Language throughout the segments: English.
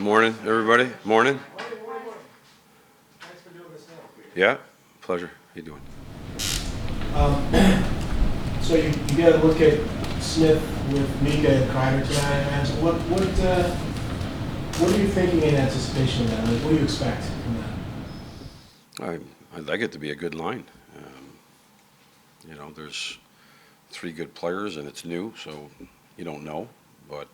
Morning, everybody. Morning. Thanks for doing this now. Yeah, pleasure. How you doing? So you got to look at Smith with Mika and Kreider tonight. What are you thinking in anticipation of that? Like, what do you expect from that? I'd like it to be a good line. There's three good players, and it's new, so you don't know. But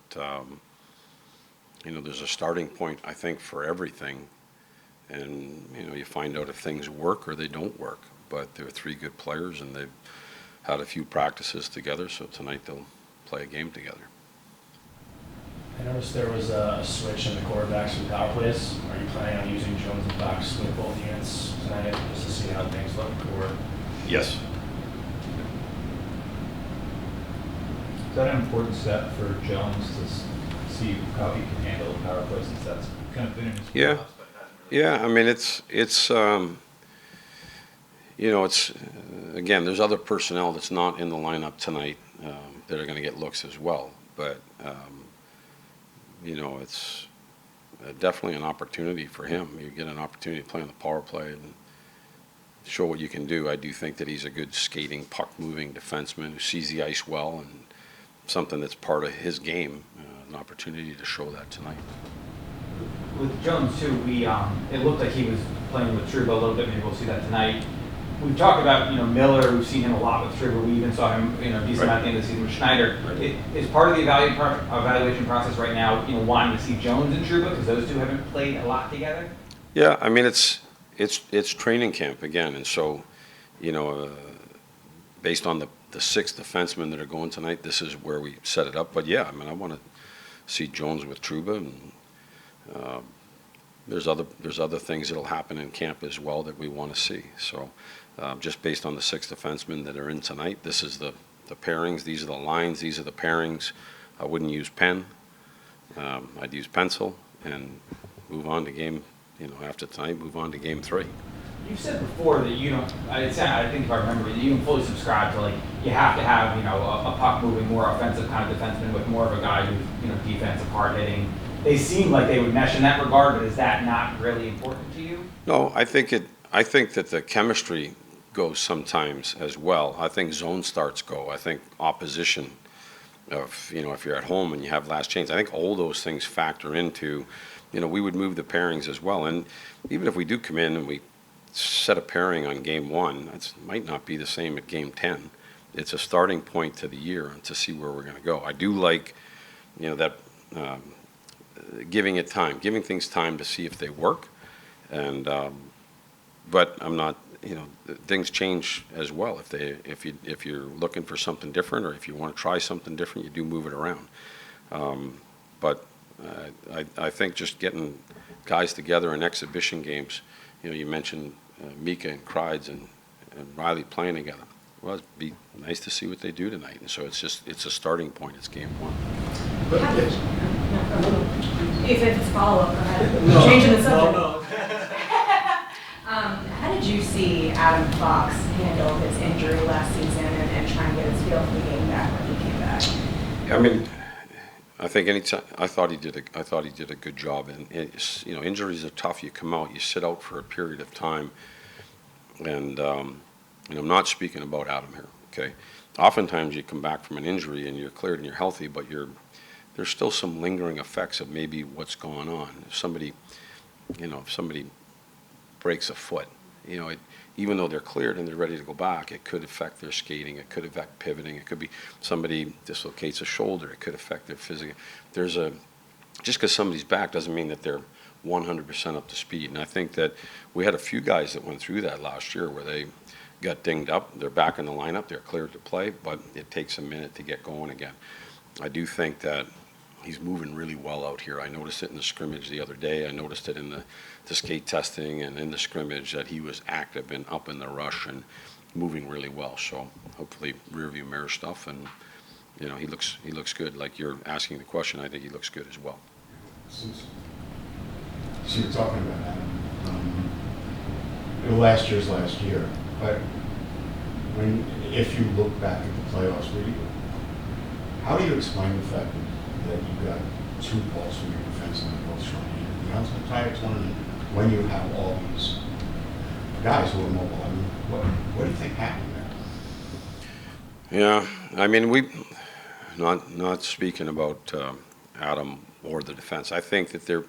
there's a starting point, I think, for everything. And you find out if things work or they don't work. But they're three good players, and they've had a few practices together. So tonight they'll play a game together. I noticed there was a switch in the quarterbacks and power plays. Are you planning on using Jones and Fox with both units tonight just to see how things look? Or Yes. Is that an important step for Jones to see how he can handle the power play since that's kind of been in his Yeah. wheelhouse, but hasn't really- Yeah, I mean, it's again, there's other personnel that's not in the lineup tonight that are going to get looks as well. But, it's definitely an opportunity for him. You get an opportunity to play on the power play and show what you can do. I do think that he's a good skating, puck-moving defenseman who sees the ice well, and something that's part of his game, an opportunity to show that tonight. With Jones too, it looked like he was playing with Trouba a little bit. Maybe we'll see that tonight. We've talked about Miller. We've seen him a lot with Trouba. We even saw him decent at the end of the season with Schneider. Right. Is part of the evaluation process right now wanting to see Jones and Trouba because those two haven't played a lot together. Yeah, I mean, it's training camp again, and so based on the six defensemen that are going tonight, this is where we set it up. But yeah, I mean, I want to see Jones with Trouba, and there's other things that'll happen in camp as well that we want to see. So just based on the six defensemen that are in tonight, this is the pairings. These are the lines. These are the pairings. I wouldn't use pen. I'd use pencil and move on to game. After tonight, move on to game 3. You've said before that you don't. I think if I remember, you don't fully subscribe to you have to have a puck moving, more offensive kind of defenseman with more of a guy who's defensive, hard hitting. They seem like they would mesh in that regard, but is that not really important to you? No, I think that the chemistry goes sometimes as well. I think zone starts go. I think opposition of if you're at home and you have last chance. I think all those things factor into. We would move the pairings as well. And even if we do come in and we set a pairing on game 1, it might not be the same at game 10. It's a starting point to the year and to see where we're going to go. I do like, that giving things time to see if they work. And but I'm not, things change as well. If you're looking for something different, or if you want to try something different, you do move it around. But I think just getting guys together in exhibition games, you mentioned Mika and Kreider and Riley playing together. Well, it'd be nice to see what they do tonight. And so it's a starting point. It's game 1. If it's a follow-up, go ahead. No, Changing the subject. No. How did you see Adam Fox handle his injury last season and try and get his feel for the game back when he came back? I mean, I think anytime I thought he did a good job. And injuries are tough. You come out, you sit out for a period of time, and I'm not speaking about Adam here. Okay, oftentimes you come back from an injury and you're cleared and you're healthy, but there's still some lingering effects of maybe what's going on. If somebody breaks a foot, even though they're cleared and they're ready to go back, it could affect their skating. It could affect pivoting. It could be somebody dislocates a shoulder. It could affect their physical. Just because somebody's back doesn't mean that they're 100% up to speed. And I think that we had a few guys that went through that last year where they got dinged up. They're back in the lineup. They're cleared to play, but it takes a minute to get going again. I do think that he's moving really well out here. I noticed it in the scrimmage the other day. I noticed it in the skate testing and in the scrimmage that he was active and up in the rush and moving really well. So hopefully rearview mirror stuff, and he looks good. Like you're asking the question, I think he looks good as well. So you're talking about Adam. Last year's last year, but if you look back at the playoffs, how do you explain the fact that you got 2 balls from your defensemen both showing announcement tonight. It's wondering when you have all these guys who are mobile, I mean, what do you think happened there? Yeah, I mean, not speaking about Adam or the defense. I think that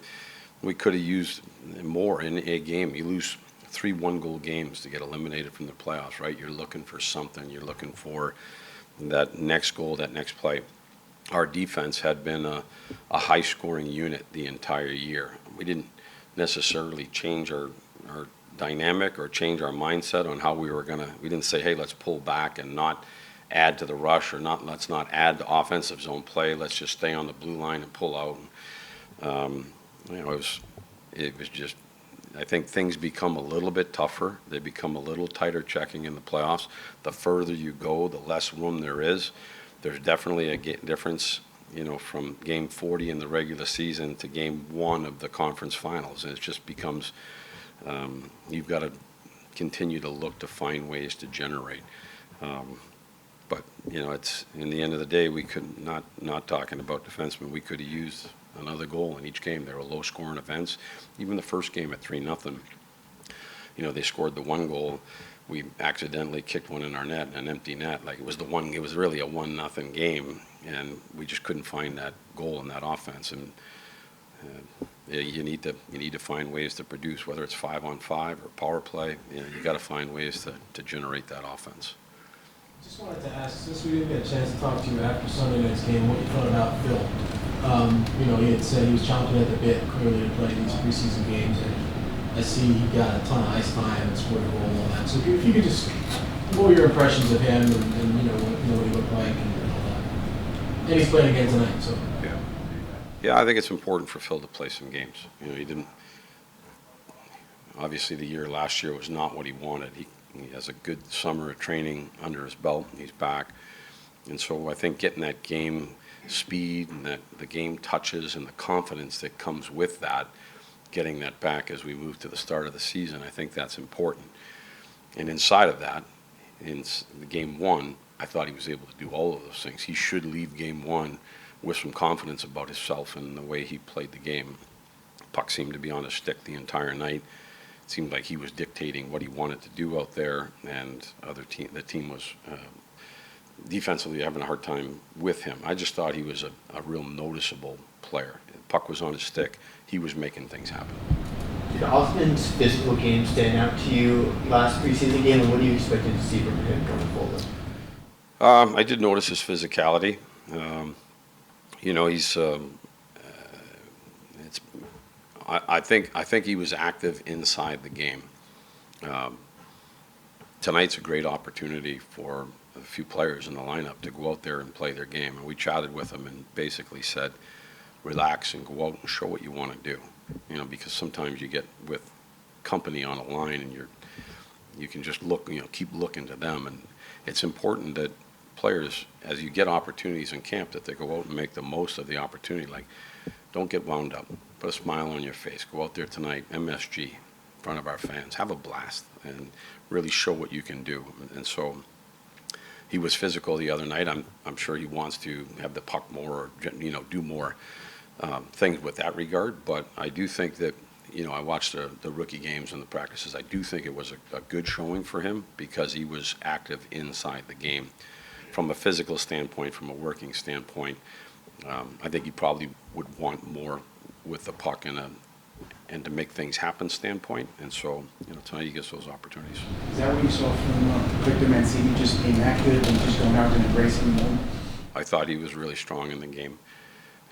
we could have used more in a game. You lose 3 one-goal games to get eliminated from the playoffs, right? You're looking for something. You're looking for that next goal, that next play. Our defense had been a high-scoring unit the entire year. We didn't necessarily change our dynamic or change our mindset on how we were going to. We didn't say, hey, let's pull back and not add to the rush, or let's not add to offensive zone play. Let's just stay on the blue line and pull out. It was just. I think things become a little bit tougher. They become a little tighter checking in the playoffs. The further you go, the less room there is. There's definitely a difference, from game 40 in the regular season to game 1 of the conference finals. And it just becomes, you've got to continue to look to find ways to generate. But it's in the end of the day, we could not talking about defensemen. We could have used another goal in each game. They were low-scoring events. Even the first game at 3-0, they scored the 1 goal. We accidentally kicked one in our net, an empty net. Like it was really a 1-0 game, and we just couldn't find that goal in that offense. And you need to find ways to produce, whether it's 5-on-5 or power play. You got to find ways to generate that offense. Just wanted to ask, since we didn't get a chance to talk to you after Sunday night's game, what you thought about Phil. He had said he was chomping at the bit, clearly, to play these preseason games, and I see he got a ton of ice time and scored a goal and all that. So if you could just, what were your impressions of him and what he looked like and all that? And he's playing again tonight, so. Yeah, I think it's important for Phil to play some games. He didn't. Obviously, the year last year was not what he wanted. He has a good summer of training under his belt, and he's back. And so I think getting that game speed and the game touches and the confidence that comes with that, getting that back as we move to the start of the season, I think that's important. And inside of that, in the game 1, I thought he was able to do all of those things. He should leave game 1 with some confidence about himself and the way he played the game. Puck seemed to be on his stick the entire night. It seemed like he was dictating what he wanted to do out there, and the team was defensively having a hard time with him. I just thought he was a real noticeable player. The puck was on his stick. He was making things happen. Did Osman's physical game stand out to you last preseason game, and what do you expect to see from him going forward? I did notice his physicality. He's. I think he was active inside the game. Tonight's a great opportunity for a few players in the lineup to go out there and play their game. And we chatted with them and basically said, relax and go out and show what you want to do. Because sometimes you get with company on a line and you can just look, keep looking to them. And it's important that players, as you get opportunities in camp, that they go out and make the most of the opportunity. Like, don't get wound up. Put a smile on your face. Go out there tonight, MSG, in front of our fans. Have a blast and really show what you can do. And so he was physical the other night. I'm sure he wants to have the puck more, or do more things with that regard. But I do think that, I watched the rookie games and the practices. I do think it was a good showing for him because he was active inside the game. From a physical standpoint, from a working standpoint, I think he probably would want more with the puck and to make things happen standpoint. And so, tonight he gets those opportunities. Is that what you saw from Victor Mancini, just being active and just going out and embracing the moment? I thought he was really strong in the game.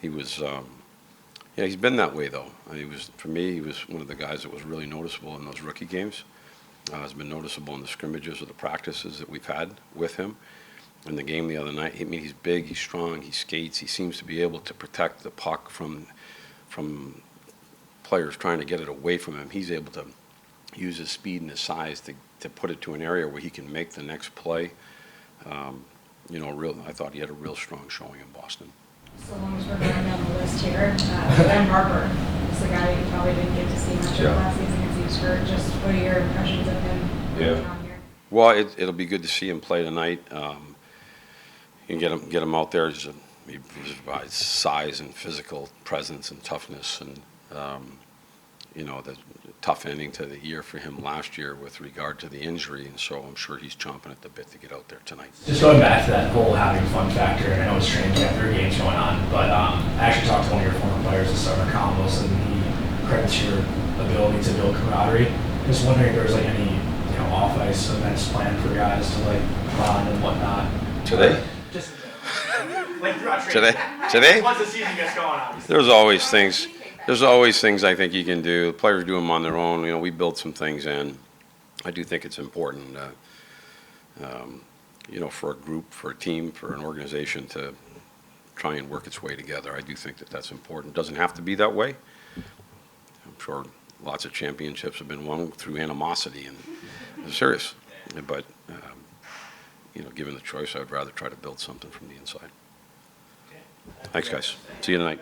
He was, he's been that way though. For me, he was one of the guys that was really noticeable in those rookie games. Has been noticeable in the scrimmages or the practices that we've had with him. In the game the other night, he's big, he's strong, he skates. He seems to be able to protect the puck from players trying to get it away from him. He's able to use his speed and his size to put it to an area where he can make the next play. I thought he had a real strong showing in Boston. So long as we're going down the list here, Ben Harper is the guy you probably didn't get to see much of last season because he was hurt. Just what are your impressions of him going on here? Well, it'll be good to see him play tonight. You can get him out there. He provides size and physical presence and toughness, and the tough ending to the year for him last year with regard to the injury, and so I'm sure he's chomping at the bit to get out there tonight. Just going back to that whole having fun factor, and I know it's training camp, there are games going on, but I actually talked to one of your former players this summer, Combos, and he credits your ability to build camaraderie. Just wondering if there's like any off-ice events planned for guys to like bond and whatnot. Today? Just like throughout training. Today? Once the season gets going, obviously. There's always things. There's always things I think you can do. The players do them on their own. We build some things in. I do think it's important, for a group, for a team, for an organization to try and work its way together. I do think that that's important. It doesn't have to be that way. I'm sure lots of championships have been won through animosity, and it's serious. But, given the choice, I'd rather try to build something from the inside. Thanks, guys. See you tonight.